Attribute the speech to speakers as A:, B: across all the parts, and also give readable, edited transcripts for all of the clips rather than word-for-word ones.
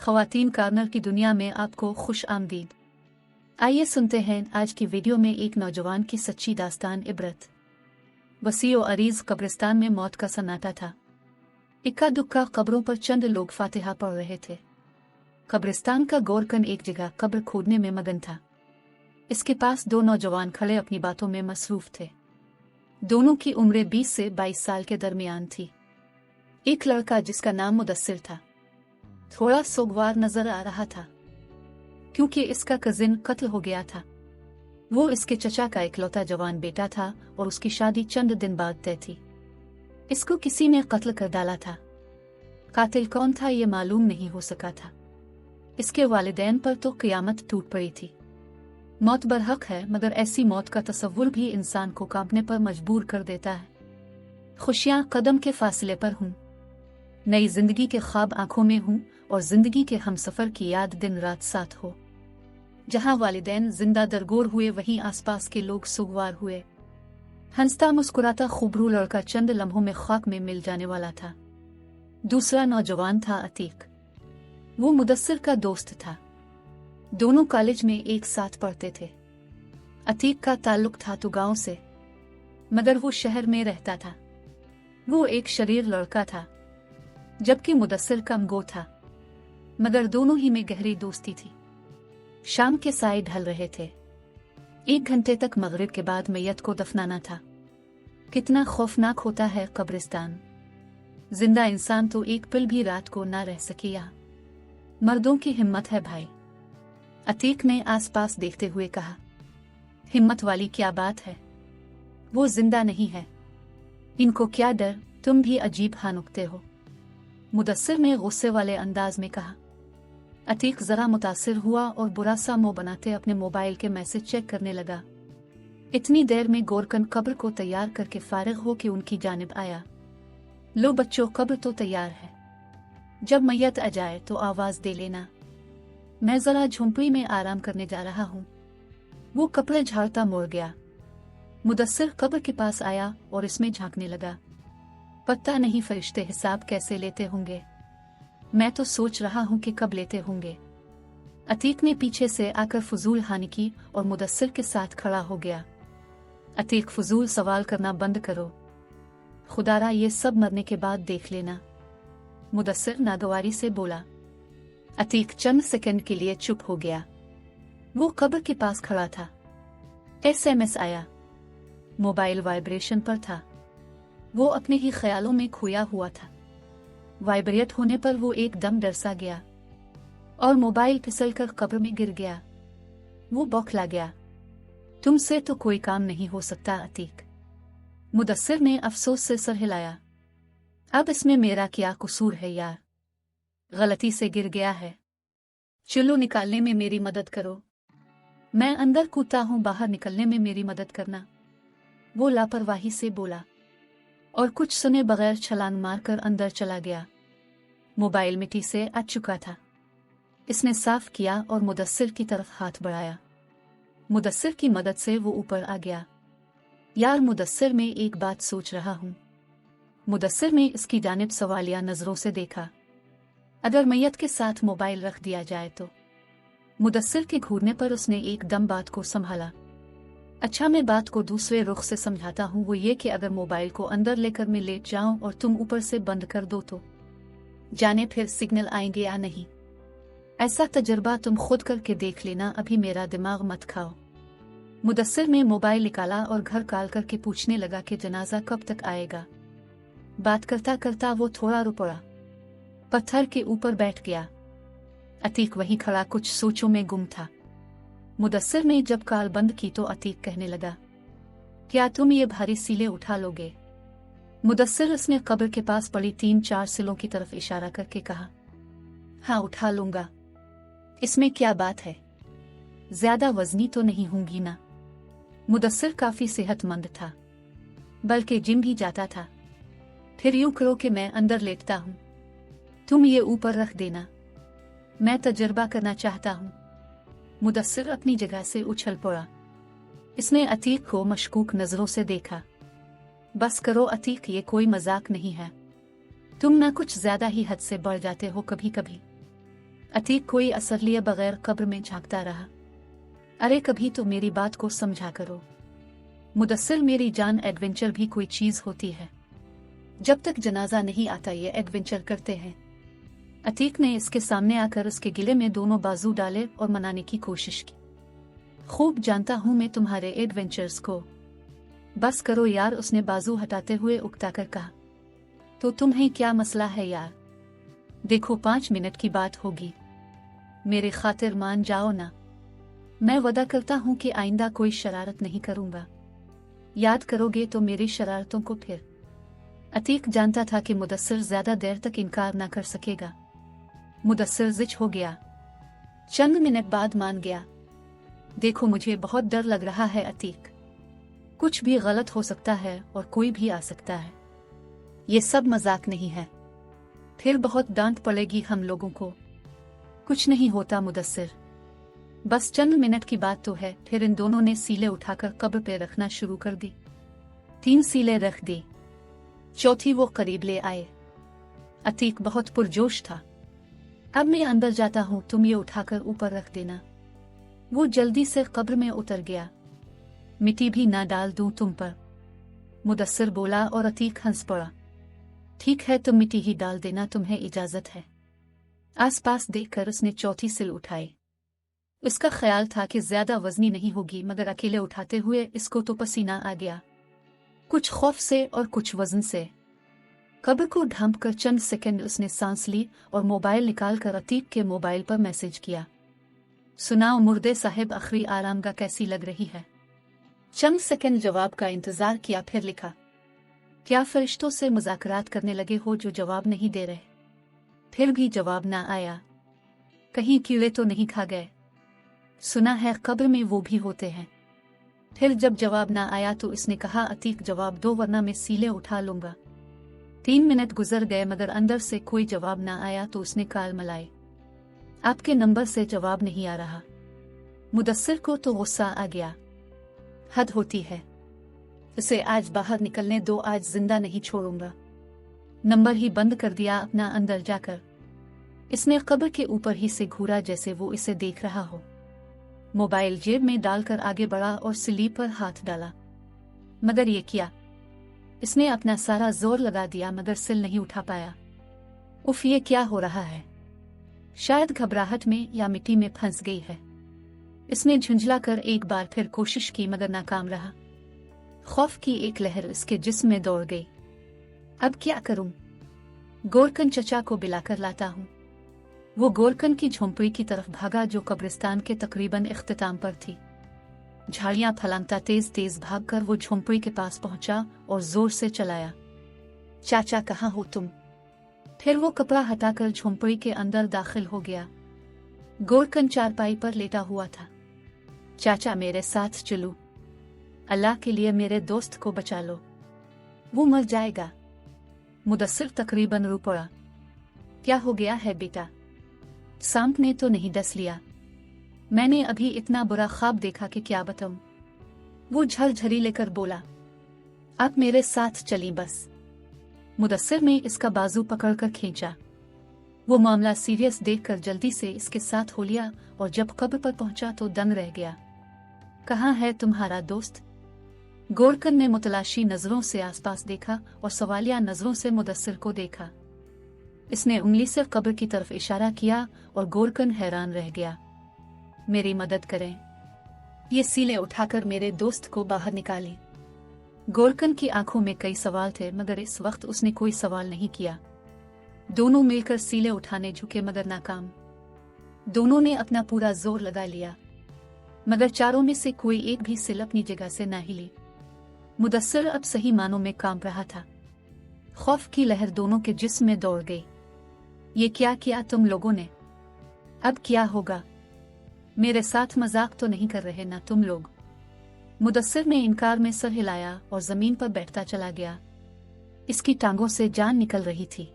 A: ख़वातीन कॉर्नर की दुनिया में आपको खुश आमदीद। आइए सुनते हैं आज की वीडियो में एक नौजवान की सच्ची दास्तान इबरत। वसीओ अरीज कब्रिस्तान में मौत का सन्नाटा था। इक्का दुक्का कब्रों पर चंद लोग फातिहा पढ़ रहे थे। कब्रिस्तान का गोरकन एक जगह कब्र खोदने में मगन था। इसके पास दो नौजवान खड़े अपनी बातों में मसरूफ थे। दोनों की उम्रें 20 से 22 साल के दरमियान थी। एक लड़का जिसका नाम मुदस्सिर था थोड़ा सोगवार नजर आ रहा था क्योंकि इसका कजिन कत्ल हो गया था। वो इसके चचा का इकलौता जवान बेटा था और उसकी शादी चंद दिन बाद तय थी। इसको किसी ने कत्ल कर डाला था। कातिल कौन था ये मालूम नहीं हो सका था। इसके वालिदैन पर तो क़यामत टूट पड़ी थी। मौत बरहक है, मगर ऐसी मौत का तसव्वुर भी इंसान को कांपने पर मजबूर कर देता है। खुशियां कदम के फासले पर हूँ, नई जिंदगी के ख्वाब आंखों में हूँ और जिंदगी के हमसफर की याद दिन रात साथ हो। जहाँ वालिदैन जिंदा दरगोर हुए वहीं आसपास के लोग सुगवार हुए। हंसता मुस्कुराता खूबरू लड़का चंद लम्हों में खाक में मिल जाने वाला था। दूसरा नौजवान था अतीक। वो मुदस्सिर का दोस्त था। दोनों कॉलेज में एक साथ पढ़ते थे। अतीक का ताल्लुक था तो गांव से, मगर वो शहर में रहता था। वो एक शरीर लड़का था, जबकि मुदस्सिर कमगो था, मगर दोनों ही में गहरी दोस्ती थी। शाम के साए ढल रहे थे। 1 घंटे तक मगरिब के बाद मैयत को दफनाना था। कितना खौफनाक होता है कब्रिस्तान। जिंदा इंसान तो एक पल भी रात को ना रह सके। यहाँ मर्दों की हिम्मत है भाई, अतीक ने आसपास देखते हुए कहा। हिम्मत वाली क्या बात है, वो जिंदा नहीं है। इनको क्या डर, तुम भी अजीब हानुकते हो, मुदस्सिर ने गुस्से वाले अंदाज में कहा। अतीक जरा मुतासिर हुआ और बुरा सा मुंह बनाते अपने मोबाइल के मैसेज चेक करने लगा। इतनी देर में गोरकन कब्र को तैयार करके फारिग हो के उनकी जानिब आया। लो बच्चों, कब्र तो तैयार है, जब मैयत आ जाए तो आवाज दे लेना। मैं जरा झोंपड़ी में आराम करने जा रहा हूँ। वो कपड़े झाड़ता मुड़ गया। मुदस्सिर कब्र के पास आया और इसमें झांकने लगा। पता नहीं फरिश्ते हिसाब कैसे लेते होंगे। मैं तो सोच रहा हूँ कि कब लेते होंगे। अतीक ने पीछे से आकर फजूल हानि की और मुदस्सिर के साथ खड़ा हो गया। अतीक, फजूल सवाल करना बंद करो, खुदारा ये सब मरने के बाद देख लेना, मुदस्सिर नागवारी से बोला। अतीक चंद सेकंड के लिए चुप हो गया। वो कब्र के पास खड़ा था। SMS आया। मोबाइल वाइब्रेशन पर था। वो अपने ही ख्यालों में खोया हुआ था। वाइब्रेट होने पर वो एकदम डर सा गया और मोबाइल फिसलकर कब्र में गिर गया। वो बौखला गया। तुमसे तो कोई काम नहीं हो सकता अतीक, मुदस्सिर ने अफसोस से सर हिलाया। अब इसमें मेरा क्या कसूर है यार, गलती से गिर गया है। चलो निकालने में मेरी मदद करो। मैं अंदर कूदता हूँ, बाहर निकलने में मेरी मदद करना, वो लापरवाही से बोला और कुछ सुने बगैर छलांग मारकर अंदर चला गया। मोबाइल मिट्टी से अट चुका था। इसने साफ किया और मुदस्सिर की तरफ हाथ बढ़ाया। मुदस्सिर की मदद से वो ऊपर आ गया। यार मुदस्सिर, मैं एक बात सोच रहा हूँ। मुदस्सिर ने इसकी जानिब सवालिया नजरों से देखा। अगर मैयत के साथ मोबाइल रख दिया जाए तो? मुदस्सिर के घूरने पर उसने एकदम बात को संभाला। अच्छा, मैं बात को दूसरे रुख से समझाता हूँ। वो ये कि अगर मोबाइल को अंदर लेकर मैं लेट जाऊं और तुम ऊपर से बंद कर दो तो जाने फिर सिग्नल आएंगे या नहीं। ऐसा तजुर्बा तुम खुद करके देख लेना, अभी मेरा दिमाग मत खाओ। मुदस्सिर ने मोबाइल निकाला और घर कॉल करके पूछने लगा कि जनाजा कब तक आएगा। बात करता करता वो थोड़ा रुक पड़ा, पत्थर के ऊपर बैठ गया। अतीक वहीं खड़ा कुछ सोचों में गुम था। मुदस्सिर ने जब कॉल बंद की तो अतीक कहने लगा, क्या तुम ये भारी सीले उठा लोगे? मुदस्सिर उसने कब्र के पास पड़ी 3-4 सिलों की तरफ इशारा करके कहा, हाँ उठा लूंगा, इसमें क्या बात है, ज्यादा वजनी तो नहीं होंगी ना। मुदस्सिर काफी सेहतमंद था, बल्कि जिम भी जाता था। फिर यूं करो कि मैं अंदर लेटता हूं, तुम ये ऊपर रख देना, मैं तजुर्बा करना चाहता हूं। मुदस्सिर अपनी जगह से उछल पड़ा। इसने अतीक को मशकूक नजरों से देखा। बस करो अतीक, ये कोई मजाक नहीं है। तुम ना कुछ ज्यादा ही हद से बढ़ जाते हो कभी कभी। अतीक कोई असर लिए बगैर कब्र में झांकता रहा। अरे कभी तो मेरी बात को समझा करो मुदस्सिर, मेरी जान, एडवेंचर भी कोई चीज होती है। जब तक जनाजा नहीं आता ये एडवेंचर करते हैं। अतीक ने इसके सामने आकर उसके गिले में दोनों बाजू डाले और मनाने की कोशिश की। खूब जानता हूं मैं तुम्हारे एडवेंचर्स को, बस करो यार, उसने बाजू हटाते हुए उकताकर कहा। तो तुम्हें क्या मसला है यार? देखो 5 मिनट की बात होगी, मेरे खातिर मान जाओ ना। मैं वादा करता हूं कि आइंदा कोई शरारत नहीं करूंगा। याद करोगे तो मेरी शरारतों को फिर? अतीक जानता था कि मुदस्सिर ज्यादा देर तक इनकार ना कर सकेगा। मुदस्सिर जिच हो गया। चंद मिनट बाद मान गया। देखो मुझे बहुत डर लग रहा है अतीक, कुछ भी गलत हो सकता है और कोई भी आ सकता है। ये सब मजाक नहीं है, फिर बहुत डांट पड़ेगी हम लोगों को। कुछ नहीं होता मुदस्सिर, बस चंद मिनट की बात तो है। फिर इन दोनों ने सीले उठाकर कब्र पे रखना शुरू कर दी। 3 सीले रख दी, चौथी वो करीब ले आए। अतीक बहुत पुरजोश था। अब मैं अंदर जाता हूं, तुम ये उठाकर ऊपर रख देना। वो जल्दी से कब्र में उतर गया। मिट्टी भी ना डाल दूं तुम पर, मुदस्सिर बोला और अतीक हंस पड़ा। ठीक है, तुम मिट्टी ही डाल देना, तुम्हें इजाजत है। आसपास देखकर उसने चौथी सिल उठाई। उसका ख्याल था कि ज्यादा वजनी नहीं होगी, मगर अकेले उठाते हुए इसको तो पसीना आ गया, कुछ खौफ से और कुछ वजन से। कब्र को ढांपकर चंद सेकंड उसने सांस ली और मोबाइल निकालकर अतीक के मोबाइल पर मैसेज किया। सुनाओ मुर्दे साहिब, आखिरी आरामगाह कैसी लग रही है? चंद सेकंड जवाब का इंतजार किया, फिर लिखा, क्या फरिश्तों से मुज़ाकरात करने लगे हो जो जवाब नहीं दे रहे? फिर भी जवाब ना आया। कहीं कीड़े तो नहीं खा गए? सुना है कब्र में वो भी होते हैं। फिर जब जवाब ना आया तो इसने कहा, अतीक जवाब दो वरना मैं सीले उठा लूंगा। 3 मिनट गुजर गए मगर अंदर से कोई जवाब ना आया तो उसने काल मलाई, आपके नंबर से जवाब नहीं आ रहा। मुदस्सिर को तो गुस्सा आ गया, हद होती है, इसे आज बाहर निकलने दो, आज जिंदा नहीं छोड़ूंगा। नंबर ही बंद कर दिया अपना अंदर जाकर। इसने कब्र के ऊपर ही से घूरा जैसे वो इसे देख रहा हो। मोबाइल जेब में डालकर आगे बढ़ा और सिली पर हाथ डाला, मगर ये किया, इसने अपना सारा जोर लगा दिया मगर सिल नहीं उठा पाया। उफ, ये क्या हो रहा है? शायद घबराहट में या मिट्टी में फंस गई है। इसने झुंझलाकर एक बार फिर कोशिश की मगर नाकाम रहा। खौफ की एक लहर इसके जिस्म में दौड़ गई। अब क्या करूं? गोरकन चचा को बिलाकर लाता हूं। वो गोरकन की झोंपड़ी की तरफ भागा जो कब्रिस्तान के तकरीबन इख्तिताम पर थी। झाड़ियां फलांगता तेज तेज भागकर वो झोंपड़ी के पास पहुंचा और जोर से चलाया, चाचा कहाँ हो तुम? फिर वो कपड़ा हटाकर झोंपड़ी के अंदर दाखिल हो गया। गोरकन चारपाई पर लेटा हुआ था। चाचा मेरे साथ चलो, अल्लाह के लिए मेरे दोस्त को बचा लो, वो मर जाएगा। मुदस्सिर तकरीबन रो पड़ा। क्या हो गया है बेटा? सांप ने तो नहीं डस लिया? मैंने अभी इतना बुरा ख्वाब देखा कि क्या बताऊं। वो झरझरी लेकर बोला, आप मेरे साथ चली बस। मुदस्सिर ने इसका बाजू पकड़कर खींचा। वो मामला सीरियस देखकर जल्दी से इसके साथ हो लिया और जब कब्र पर पहुंचा तो दंग रह गया। कहाँ है तुम्हारा दोस्त? गोरकन ने मुतलाशी नजरों से आसपास देखा और सवालिया नजरों से मुदस्सिर को देखा। इसने उंगली से कब्र की तरफ इशारा किया और गोरकन हैरान रह गया। मेरी मदद करें, ये सीले उठाकर मेरे दोस्त को बाहर निकालें। गोरकन की आंखों में कई सवाल थे मगर इस वक्त उसने कोई सवाल नहीं किया। दोनों मिलकर सीले उठाने झुके मगर नाकाम। दोनों ने अपना पूरा जोर लगा लिया मगर चारों में से कोई एक भी सिल अपनी जगह से ना हिली। मुदस्सिर अब सही मानों में कांप रहा था। खौफ की लहर दोनों के जिस्म में दौड़ गई। ये क्या किया तुम लोगों ने? अब क्या होगा? मेरे साथ मजाक तो नहीं कर रहे ना तुम लोग? मुदस्सिर ने इनकार में सर हिलाया और जमीन पर बैठता चला गया। इसकी टांगों से जान निकल रही थी।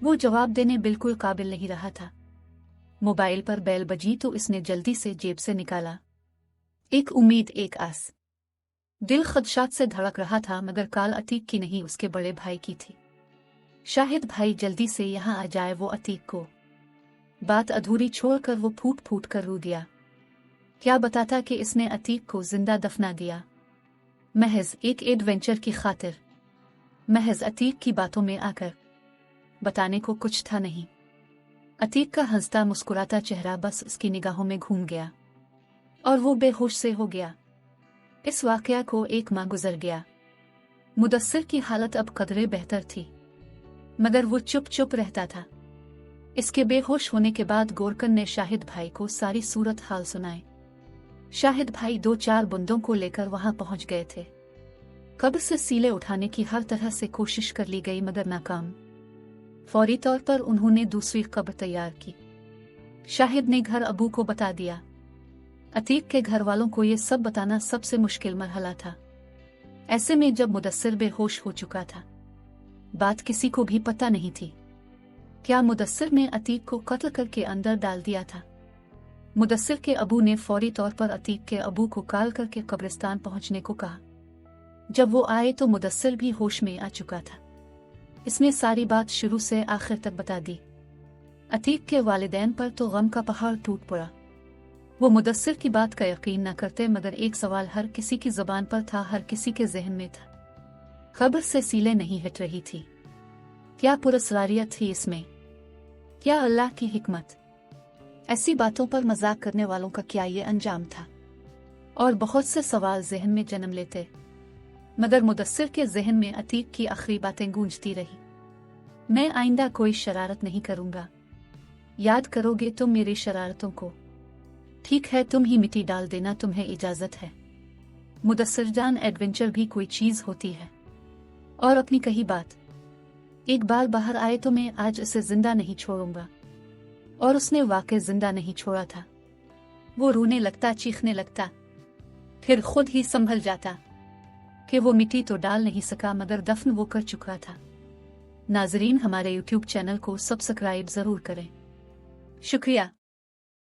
A: वो जवाब देने बिल्कुल काबिल नहीं रहा था। मोबाइल पर बेल बजी तो इसने जल्दी से जेब से निकाला। एक उम्मीद, एक आस। दिल खदशात से धड़क रहा था मगर काल अतीक की नहीं, उसके बड़े भाई की थी। शाहिद भाई जल्दी से यहाँ आ जाए, वो अतीक को बात अधूरी छोड़कर वो फूट फूट कर रो दिया। क्या बताता कि इसने अतीक को जिंदा दफना दिया, महज एक एडवेंचर की खातिर, महज अतीक की बातों में आकर। बताने को कुछ था नहीं। अतीक का हंसता मुस्कुराता चेहरा बस उसकी निगाहों में घूम गया और वो बेहोश से हो गया। इस वाकया को एक माह गुजर गया। मुदस्सिर की हालत अब कदरे बेहतर थी, मगर वो चुप चुप रहता था। इसके बेहोश होने के बाद गोरकन ने शाहिद भाई को सारी सूरत हाल सुनाए। शाहिद भाई 2-4 बंदों को लेकर वहां पहुंच गए थे। कब्र से सीले उठाने की हर तरह से कोशिश कर ली गई मगर नाकाम। फौरी तौर पर उन्होंने दूसरी कब्र तैयार की। शाहिद ने घर अबू को बता दिया। अतीक के घर वालों को ये सब बताना सबसे मुश्किल मरहला था। ऐसे में जब मुदस्सिर बेहोश हो चुका था, बात किसी को भी पता नहीं थी। क्या मुदस्सिर ने अतीक को कत्ल करके अंदर डाल दिया था? मुदस्सिर के अबू ने फौरी तौर पर अतीक के अबू को कॉल करके कब्रिस्तान पहुंचने को कहा। जब वो आए तो मुदस्सिर भी होश में आ चुका था। इसने सारी बात शुरू से आखिर तक बता दी। अतीक के वालिदैन पर तो गम का पहाड़ टूट पड़ा। वो मुदस्सिर की बात का यकीन न करते, मगर एक सवाल हर किसी की जुबान पर था, हर किसी के जहन में था। खबर से सीले नहीं हट रही थी। क्या पुरस्कारियत थी इसमें? क्या अल्लाह की हिकमत? ऐसी बातों पर मजाक करने वालों का क्या ये अंजाम था? और बहुत से सवाल जहन में जन्म लेते, मगर मुदस्सिर के जहन में अतीक की आखिरी बातें गूंजती रही। मैं आइंदा कोई शरारत नहीं करूंगा। याद करोगे तुम मेरी शरारतों को? ठीक है, तुम ही मिट्टी डाल देना, तुम्हें इजाजत है। मुदस्सिर जान, एडवेंचर भी कोई चीज होती है। और अपनी कही बात एक बार बाहर आए तो मैं आज उसे जिंदा नहीं छोड़ूंगा। और उसने वाकई जिंदा नहीं छोड़ा था। वो रोने लगता, चीखने लगता, फिर खुद ही संभल जाता कि वो मिट्टी तो डाल नहीं सका मगर दफन वो कर चुका था। नाजरीन, हमारे YouTube चैनल को सब्सक्राइब जरूर करें। शुक्रिया।